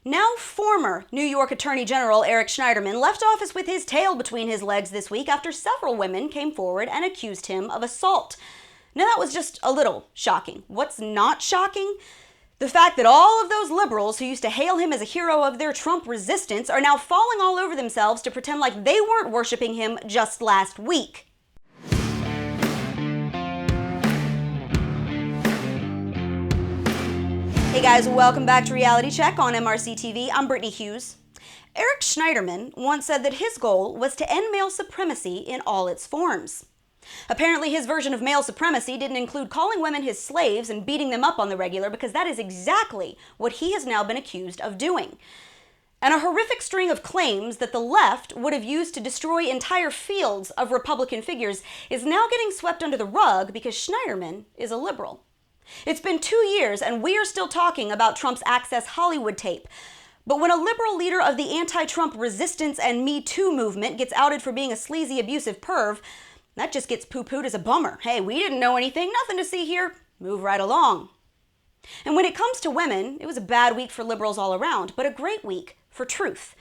Now former New York Attorney General Eric Schneiderman left office with his tail between his legs this week after several women came forward and accused him of assault. Now that was just a little shocking. What's not shocking? The fact that all of those liberals who used to hail him as a hero of their Trump resistance are now falling all over themselves to pretend like they weren't worshiping him just last week. Hey guys, welcome back to Reality Check on MRCTV. I'm Brittany Hughes. Eric Schneiderman once said that his goal was to end male supremacy in all its forms. Apparently his version of male supremacy didn't include calling women his slaves and beating them up on the regular, because that is exactly what he has now been accused of doing. And a horrific string of claims that the left would have used to destroy entire fields of Republican figures is now getting swept under the rug because Schneiderman is a liberal. It's been 2 years and we are still talking about Trump's Access Hollywood tape. But when a liberal leader of the anti-Trump resistance and Me Too movement gets outed for being a sleazy, abusive perv, that just gets poo-pooed as a bummer. Hey, we didn't know anything, nothing to see here, move right along. And when it comes to women, it was a bad week for liberals all around, but a great week for truth.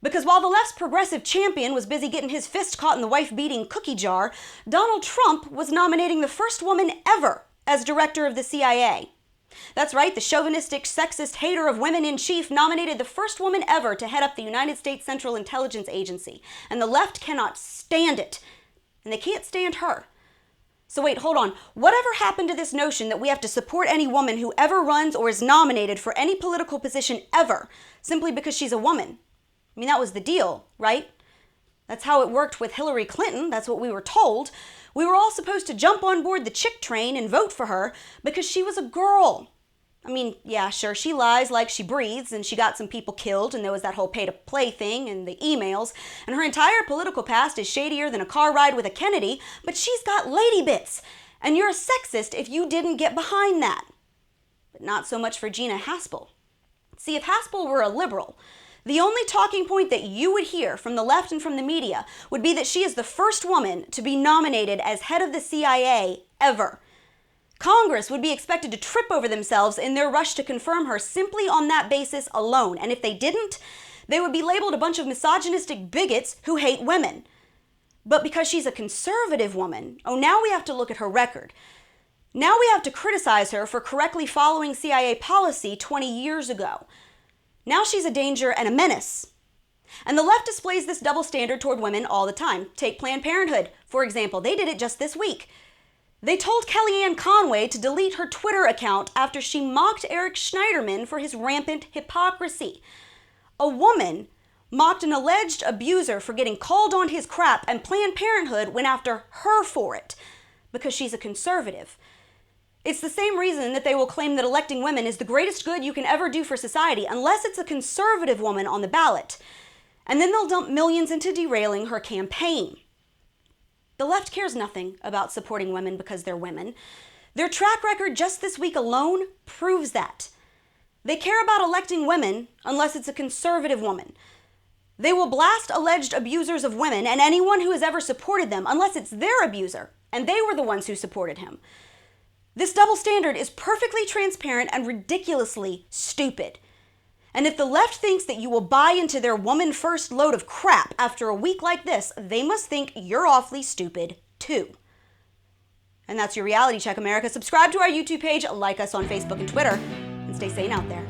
Because while the left's progressive champion was busy getting his fist caught in the wife-beating cookie jar, Donald Trump was nominating the first woman ever as director of the CIA. That's right, the chauvinistic, sexist hater of women-in-chief nominated the first woman ever to head up the United States Central Intelligence Agency. And the left cannot stand it. And they can't stand her. So wait, hold on. Whatever happened to this notion that we have to support any woman who ever runs or is nominated for any political position ever, simply because she's a woman? I mean, that was the deal, right? That's how it worked with Hillary Clinton. That's what we were told. We were all supposed to jump on board the chick train and vote for her because she was a girl. I mean, yeah, sure, she lies like she breathes, and she got some people killed, and there was that whole pay-to-play thing and the emails, and her entire political past is shadier than a car ride with a Kennedy, but she's got lady bits, and you're a sexist if you didn't get behind that. But not so much for Gina Haspel. See, if Haspel were a liberal, the only talking point that you would hear from the left and from the media would be that she is the first woman to be nominated as head of the CIA ever. Congress would be expected to trip over themselves in their rush to confirm her simply on that basis alone. And if they didn't, they would be labeled a bunch of misogynistic bigots who hate women. But because she's a conservative woman, oh, now we have to look at her record. Now we have to criticize her for correctly following CIA policy 20 years ago. Now she's a danger and a menace. And the left displays this double standard toward women all the time. Take Planned Parenthood, for example. They did it just this week. They told Kellyanne Conway to delete her Twitter account after she mocked Eric Schneiderman for his rampant hypocrisy. A woman mocked an alleged abuser for getting called on his crap, and Planned Parenthood went after her for it because she's a conservative. It's the same reason that they will claim that electing women is the greatest good you can ever do for society, unless it's a conservative woman on the ballot. And then they'll dump millions into derailing her campaign. The left cares nothing about supporting women because they're women. Their track record just this week alone proves that. They care about electing women unless it's a conservative woman. They will blast alleged abusers of women and anyone who has ever supported them unless it's their abuser, and they were the ones who supported him. This double standard is perfectly transparent and ridiculously stupid. And if the left thinks that you will buy into their woman-first load of crap after a week like this, they must think you're awfully stupid, too. And that's your Reality Check, America. Subscribe to our YouTube page, like us on Facebook and Twitter, and stay sane out there.